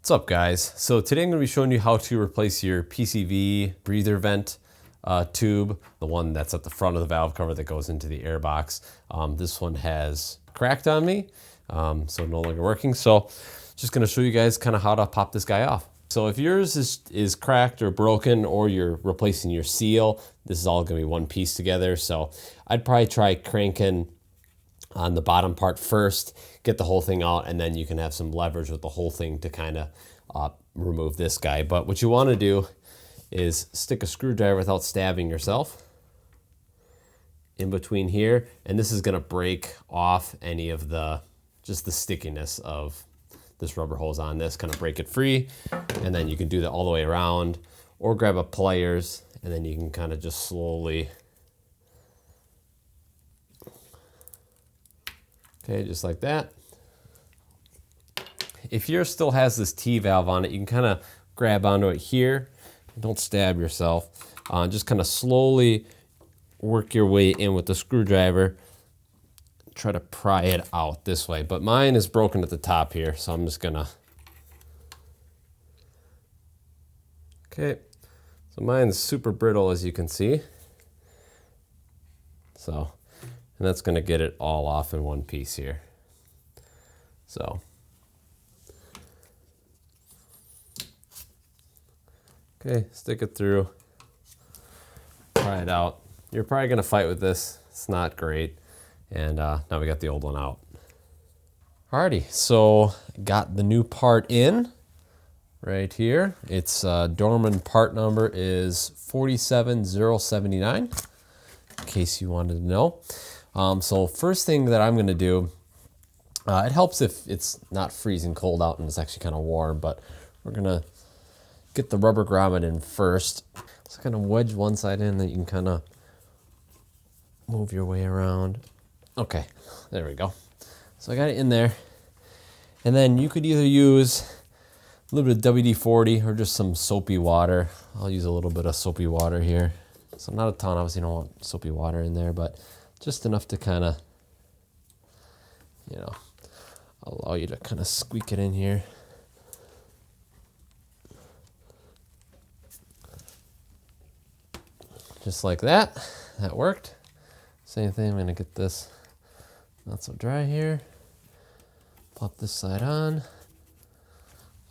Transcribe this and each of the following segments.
What's up, guys? So today I'm going to be showing you how to replace your PCV breather vent tube, the one that's at the front of the valve cover that goes into the air box. This one has cracked on me, so no longer working. So just going to show you guys kind of how to pop this guy off. So if yours is cracked or broken, or you're replacing your seal, this is all going to be one piece together. So I'd probably try cranking on the bottom part first, get the whole thing out, and then you can have some leverage with the whole thing to kind of remove this guy. But what you want to do is stick a screwdriver without stabbing yourself in between here, and this is going to break off any of just the stickiness of this rubber hose on this, kind of break it free, and then you can do that all the way around, or grab a pliers, and then you can kind of just slowly, okay, just like that. If yours still has this T-valve on it, you can kind of grab onto it here. Don't stab yourself. Just kind of slowly work your way in with the screwdriver. Try to pry it out this way. But mine is broken at the top here, so I'm just gonna... Okay, so mine's super brittle, as you can see. So, and that's gonna get it all off in one piece here. So, okay, stick it through, pry it out. You're probably gonna fight with this. It's not great. And now we got the old one out. Alrighty, so got the new part in right here. Its Dorman part number is 47079, in case you wanted to know. So first thing that I'm gonna do, it helps if it's not freezing cold out and it's actually kind of warm, but we're gonna get the rubber grommet in first. So kind of wedge one side in, then you can kind of move your way around. Okay, there we go. So I got it in there. And then you could either use a little bit of WD-40 or just some soapy water. I'll use a little bit of soapy water here. So not a ton, obviously you don't want soapy water in there, but just enough to kind of, you know, allow you to kind of squeak it in here. Just like that. That worked. Same thing, I'm gonna get this not so dry here. Pop this side on.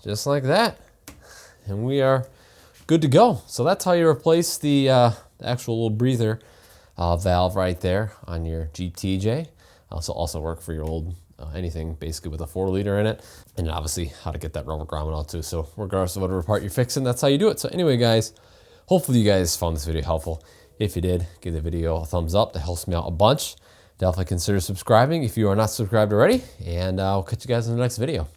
Just like that. And we are good to go. So that's how you replace the actual little breather valve right there on your GTJ. Also work for your old anything basically with a 4-liter in it. And obviously how to get that rubber grommet out too. So regardless of whatever part you're fixing, that's how you do it. So anyway, guys, hopefully you guys found this video helpful. If you did, give the video a thumbs up. That helps me out a bunch. Definitely consider subscribing if you are not subscribed already. And I'll catch you guys in the next video.